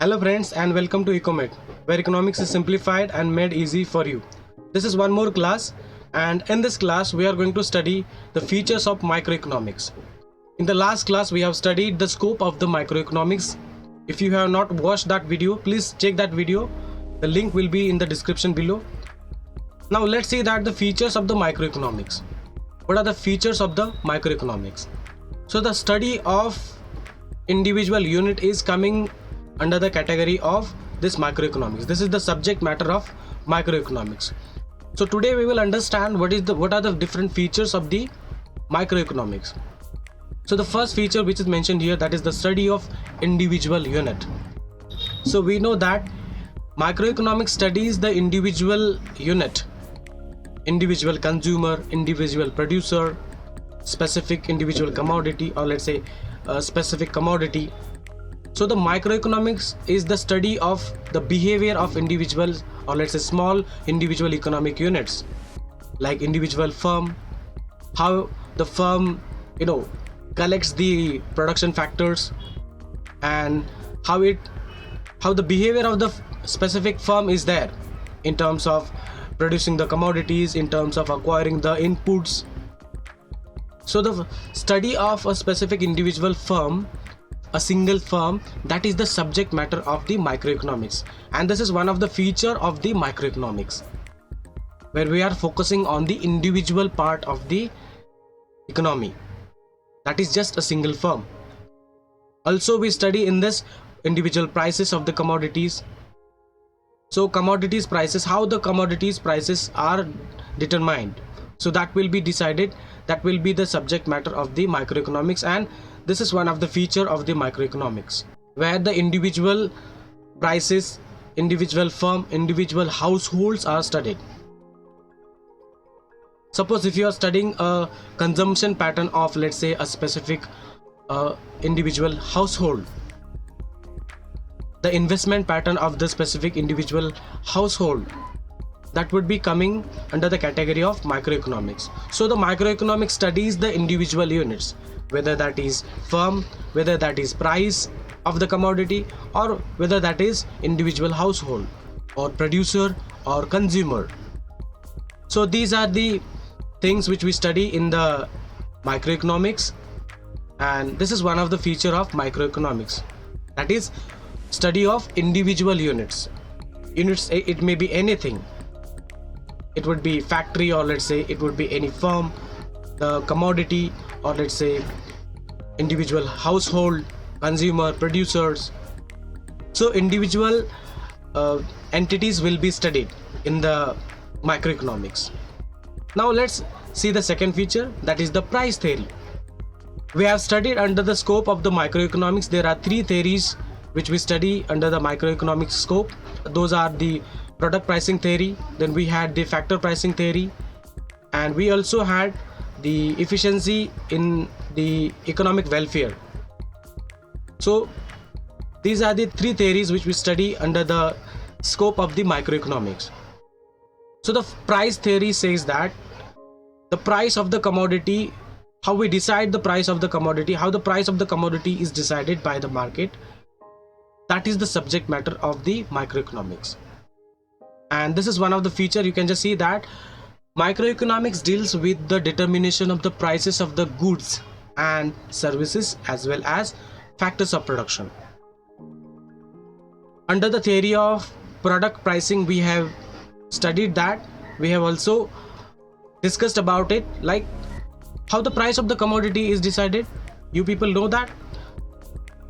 Hello friends and welcome to Ecomed, where economics is simplified and made easy for you. This is one more class, and in this class we are going to study the features of microeconomics. In the last class we have studied the scope of the microeconomics. If you have not watched that video, please check that video. The link will be in the description below. Now let's see that the features of the microeconomics. What are the features of the microeconomics? So the study of individual unit is coming under the category of this microeconomics. This is the subject matter of microeconomics. So today we will understand what are the different features of the microeconomics. So the first feature which is mentioned here, that is the study of individual unit. So we know that microeconomics studies the individual unit, individual consumer, individual producer, specific individual commodity, or let's say a specific commodity. So the microeconomics is the study of the behavior of individuals, or let's say small individual economic units, like individual firm, how the firm collects the production factors, and how the behavior of the specific firm is there in terms of producing the commodities, in terms of acquiring the inputs. So the study of a specific individual firm, a single firm, that is the subject matter of the microeconomics, and this is one of the feature of the microeconomics, where we are focusing on the individual part of the economy, that is just a single firm. Also we study in this individual prices of the commodities. So commodities prices, how the commodities prices are determined, so that will be decided, that will be the subject matter of the microeconomics, and this is one of the feature of the microeconomics, where the individual prices, individual firm, individual households are studied. Suppose if you are studying a consumption pattern of, let's say, a specific individual household, the investment pattern of the specific individual household, that would be coming under the category of microeconomics. So the microeconomics studies the individual units, whether that is firm, whether that is price of the commodity, or whether that is individual household or producer or consumer. So these are the things which we study in the microeconomics, and this is one of the feature of microeconomics, that is study of individual units. It may be anything, it would be factory, or let's say it would be any firm, the commodity, or let's say individual household, consumer, producers. So individual entities will be studied in the microeconomics. Now let's see the second feature, that is the price theory. We have studied under the scope of the microeconomics, there are three theories which we study under the microeconomics scope. Those are the product pricing theory, then we had the factor pricing theory, and we also had the efficiency in the economic welfare. So these are the three theories which we study under the scope of the microeconomics. So the price theory says that the price of the commodity, how we decide the price of the commodity, how the price of the commodity is decided by the market, that is the subject matter of the microeconomics. And this is one of the feature. You can just see that microeconomics deals with the determination of the prices of the goods and services, as well as factors of production. Under the theory of product pricing, we have studied that, we have also discussed about it, like how the price of the commodity is decided. You people know that.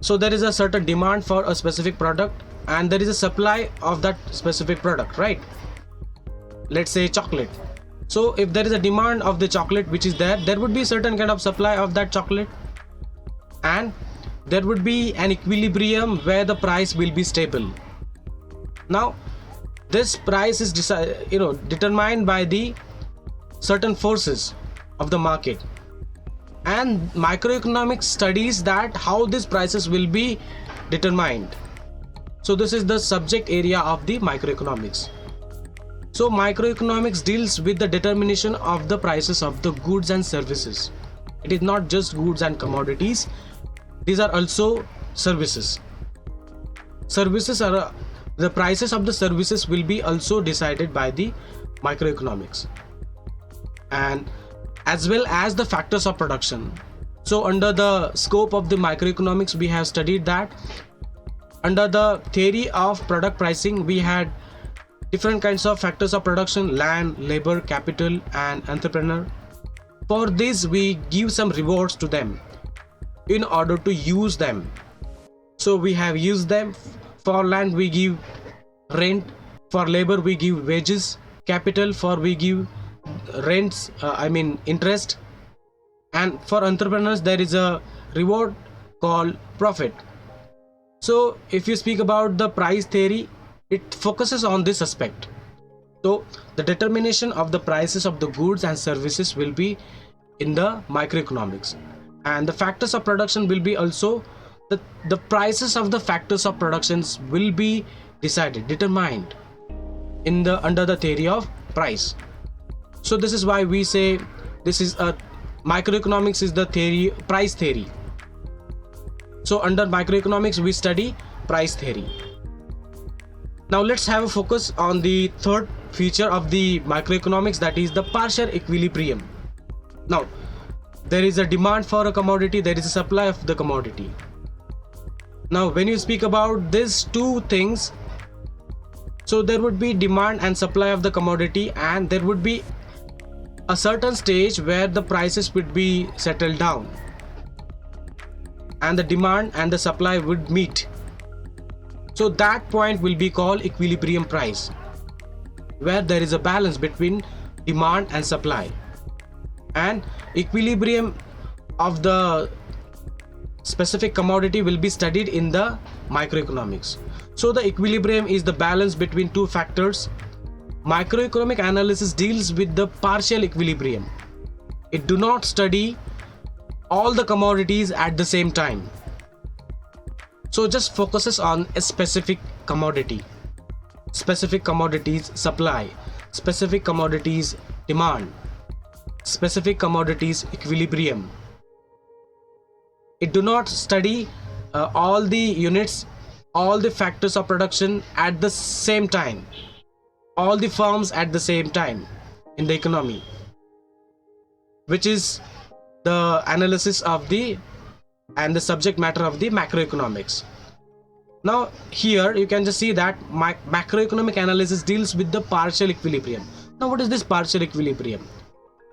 So there is a certain demand for a specific product, and there is a supply of that specific product, right? Let's say chocolate. So if there is a demand of the chocolate which is there would be certain kind of supply of that chocolate, and there would be an equilibrium where the price will be stable. Now this price is determined by the certain forces of the market, and microeconomics studies that how these prices will be determined. So this is the subject area of the microeconomics. So microeconomics deals with the determination of the prices of the goods and services. It is not just goods and commodities, these are also services. services are the prices of the services will be also decided by the microeconomics, and as well as the factors of production. So under the scope of the microeconomics, we have studied that under the theory of product pricing, we had different kinds of factors of production: land, labor, capital, and entrepreneur. For this, we give some rewards to them in order to use them. So we have used them. For land, we give rent. For labor, we give wages. Capital, for we give rents, interest. And for entrepreneurs, there is a reward called profit. So if you speak about the price theory, it focuses on this aspect. So the determination of the prices of the goods and services will be in the microeconomics, and the factors of production will be also the prices of the factors of productions will be determined in the under the theory of price. So this is why we say this is a microeconomics is the theory, price theory. So under microeconomics we study price theory. Now let's have a focus on the third feature of the microeconomics, that is the partial equilibrium. Now there is a demand for a commodity, there is a supply of the commodity. Now when you speak about these two things, so there would be demand and supply of the commodity, and there would be a certain stage where the prices would be settled down and the demand and the supply would meet. So that point will be called equilibrium price, where there is a balance between demand and supply. And equilibrium of the specific commodity will be studied in the microeconomics. So the equilibrium is the balance between two factors. Microeconomic analysis deals with the partial equilibrium. It do not study all the commodities at the same time. So just focuses on a specific commodity, specific commodities supply, specific commodities demand, specific commodities equilibrium. It do not study all the units, all the factors of production at the same time, all the firms at the same time in the economy, which is the analysis of the and the subject matter of the macroeconomics. Now here you can just see that macroeconomic analysis deals with the partial equilibrium. Now what is this partial equilibrium?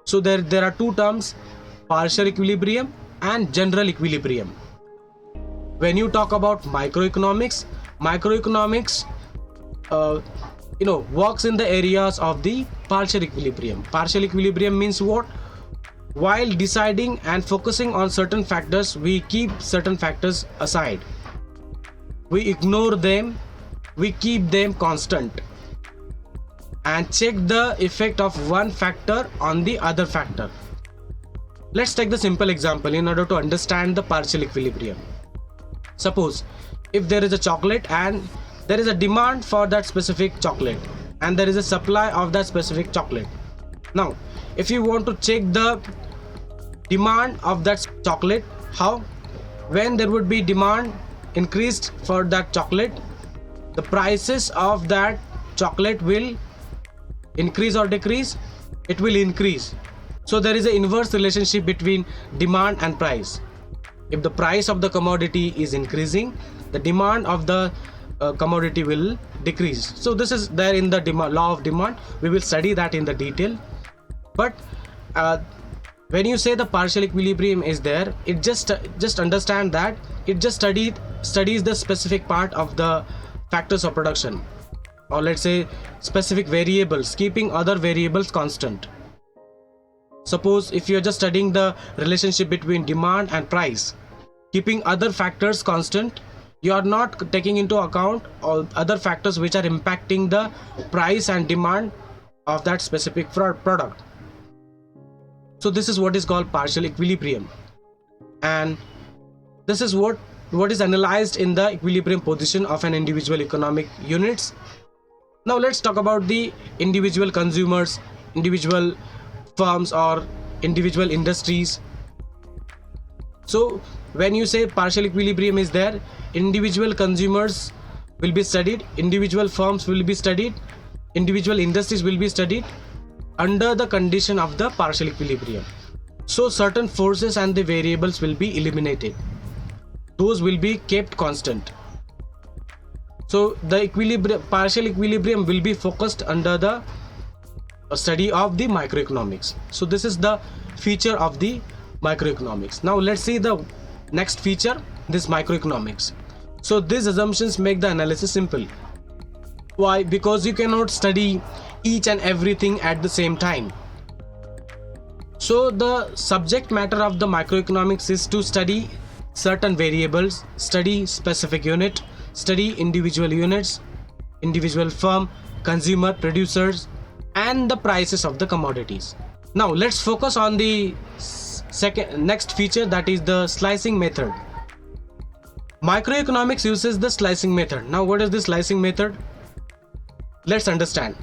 So there are two terms, partial equilibrium and general equilibrium. When you talk about microeconomics works in the areas of the partial equilibrium. Partial equilibrium means what? While deciding and focusing on certain factors, we keep certain factors aside. We ignore them, we keep them constant, and check the effect of one factor on the other factor. Let's take the simple example in order to understand the partial equilibrium. Suppose if there is a chocolate and there is a demand for that specific chocolate and there is a supply of that specific chocolate. Now if you want to check the demand of that chocolate, how? When there would be demand increased for that chocolate, the prices of that chocolate will increase or decrease? It will increase. So there is an inverse relationship between demand and price. If the price of the commodity is increasing, the demand of the commodity will decrease. So this is there in the law of demand. We will study that in the detail. But when you say the partial equilibrium is there, it just understand that it just studies the specific part of the factors of production, or let's say specific variables, keeping other variables constant. Suppose if you are just studying the relationship between demand and price, keeping other factors constant, you are not taking into account all other factors which are impacting the price and demand of that specific product. So this is what is called partial equilibrium, and this is what is analyzed in the equilibrium position of an individual economic units. Now let's talk about the individual consumers, individual firms or individual industries. So when you say partial equilibrium is there, individual consumers will be studied, individual firms will be studied, individual industries will be studied under the condition of the partial equilibrium. So certain forces and the variables will be eliminated, those will be kept constant. So the partial equilibrium will be focused under the study of the microeconomics. So this is the feature of the microeconomics. Now let's see the next feature, this microeconomics. So these assumptions make the analysis simple. Why? Because you cannot study each and everything at the same time. So the subject matter of the microeconomics is to study certain variables, study specific unit, study individual units, individual firm, consumer, producers, and the prices of the commodities. Now let's focus on the next feature, that is the slicing method. Microeconomics uses the slicing method. Now what is the slicing method? Let's understand.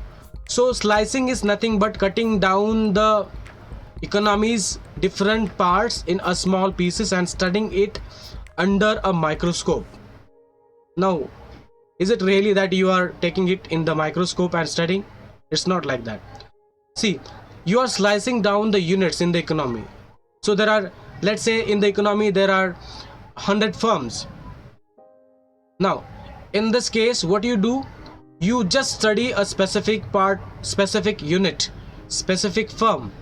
So slicing is nothing but cutting down the economy's different parts in a small pieces and studying it under a microscope. Now, is it really that you are taking it in the microscope and studying? It's not like that. See, you are slicing down the units in the economy. So there are, let's say in the economy there are 100 firms. Now in this case, what you do, you just study a specific part, specific unit, specific firm,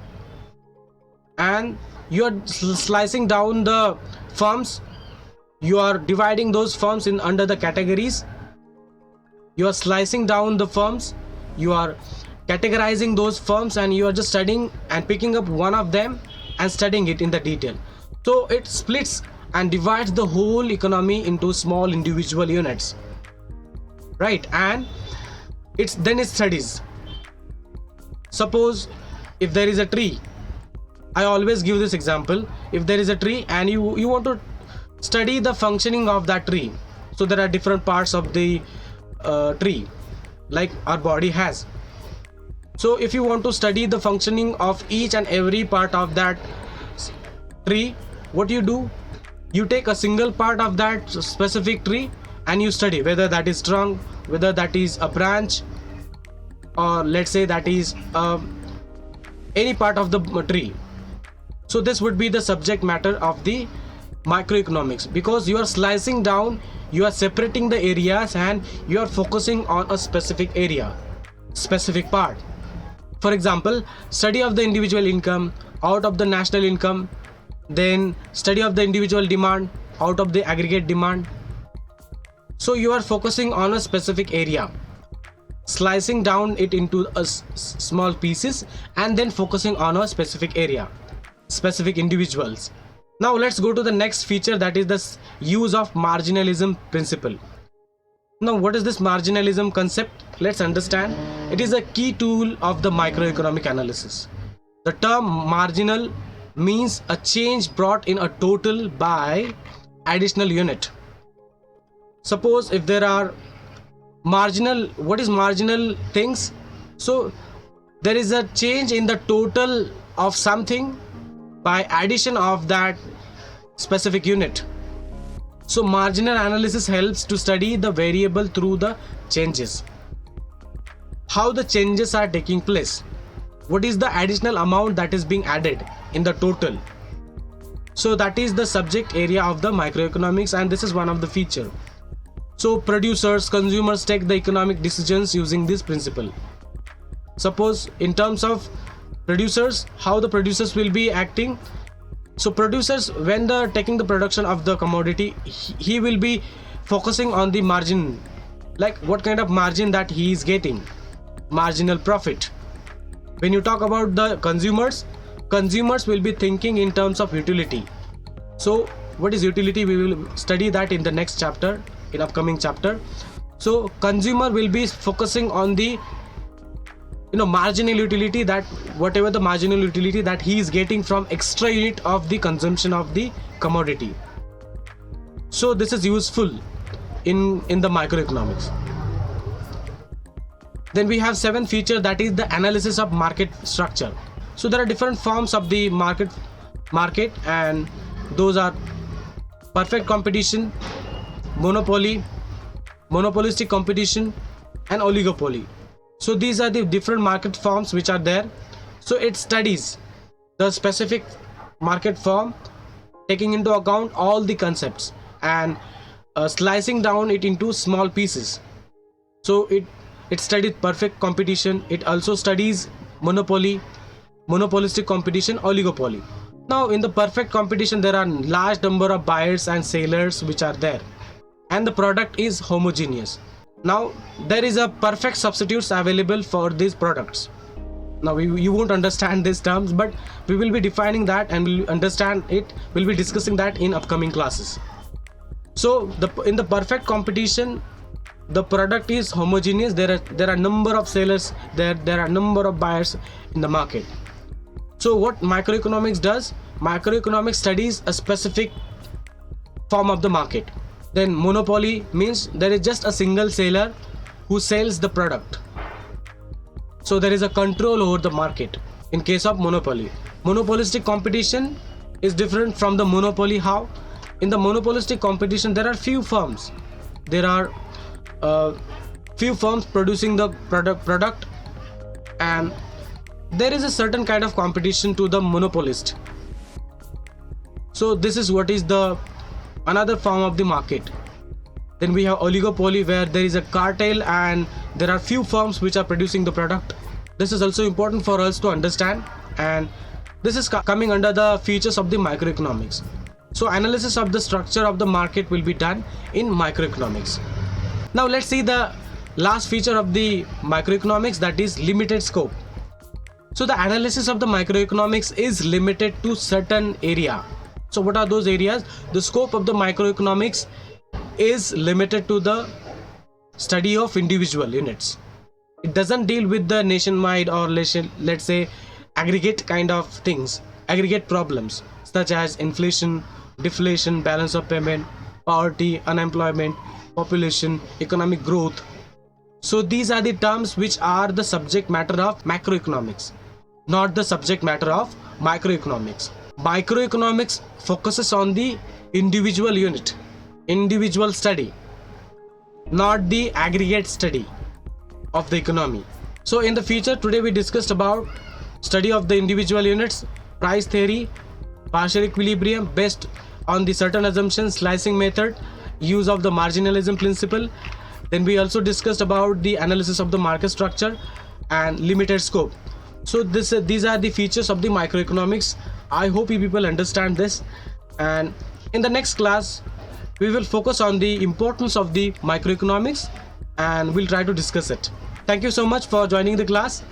and you are slicing down the firms. You are dividing those firms in under the categories. You are slicing down the firms, you are categorizing those firms, and you are just studying and picking up one of them and studying it in the detail. So it splits and divides the whole economy into small individual units, right? And then it studies. Suppose if there is a tree, I always give this example. If there is a tree and you want to study the functioning of that tree, so there are different parts of the tree like our body has. So if you want to study the functioning of each and every part of that tree, what you do, you take a single part of that specific tree and you study whether that is trunk, whether that is a branch, or let's say that is any part of the tree. So this would be the subject matter of the microeconomics, because you are slicing down, you are separating the areas, and you are focusing on a specific area, specific part. For example, study of the individual income out of the national income, then study of the individual demand out of the aggregate demand. So you are focusing on a specific area, slicing down it into small pieces, and then focusing on a specific area, specific individuals. Now let's go to the next feature, that is the use of marginalism principle. Now what is this marginalism concept? Let's understand. It is a key tool of the microeconomic analysis. The term marginal means a change brought in a total by additional unit. Suppose if there are marginal, what is marginal things? So there is a change in the total of something by addition of that specific unit. So marginal analysis helps to study the variable through the changes, how the changes are taking place, what is the additional amount that is being added in the total. So that is the subject area of the microeconomics, and this is one of the feature. So producers, consumers take the economic decisions using this principle. Suppose in terms of producers, how the producers will be acting. So producers, when they're taking the production of the commodity, he will be focusing on the margin, like what kind of margin that he is getting, marginal profit. When you talk about the consumers will be thinking in terms of utility. So what is utility? We will study that in the next chapter, in upcoming chapter. So consumer will be focusing on the marginal utility, that whatever the marginal utility that he is getting from extra unit of the consumption of the commodity. So this is useful in the microeconomics. Then we have 7th feature, that is the analysis of market structure. So there are different forms of the market, and those are perfect competition, monopoly, monopolistic competition, and oligopoly. So these are the different market forms which are there. So it studies the specific market form, taking into account all the concepts and slicing down it into small pieces. So it studies perfect competition. It also studies monopoly, monopolistic competition, oligopoly. Now in the perfect competition there are large number of buyers and sellers which are there, and the product is homogeneous. Now there is a perfect substitutes available for these products. Now you won't understand these terms, but we will be defining that and we'll understand it. We'll be discussing that in upcoming classes. So in the perfect competition, the product is homogeneous. There are number of sellers, there are number of buyers in the market. So what microeconomics does, microeconomics studies a specific form of the market. Then monopoly means there is just a single seller who sells the product. So there is a control over the market in case of monopoly. Monopolistic competition is different from the monopoly. How? In the monopolistic competition there are few firms. There are few firms producing the product, and there is a certain kind of competition to the monopolist. So this is what is the another form of the market. Then we have oligopoly, where there is a cartel and there are few firms which are producing the product. This is also important for us to understand, and this is coming under the features of the microeconomics. So analysis of the structure of the market will be done in microeconomics. Now let's see the last feature of the microeconomics, that is limited scope. So the analysis of the microeconomics is limited to certain area. So what are those areas? The scope of the microeconomics is limited to the study of individual units. It doesn't deal with the nationwide or let's say aggregate kind of things, aggregate problems such as inflation, deflation, balance of payment, poverty, unemployment, population, economic growth. So these are the terms which are the subject matter of macroeconomics, not the subject matter of microeconomics. Microeconomics focuses on the individual unit, individual study, not the aggregate study of the economy. So in the future, today we discussed about study of the individual units, price theory, partial equilibrium based on the certain assumptions, slicing method, use of the marginalism principle. Then we also discussed about the analysis of the market structure and limited scope. So these are the features of the microeconomics. I hope you people understand this, and in the next class we will focus on the importance of the microeconomics and we'll try to discuss it. Thank you so much for joining the class.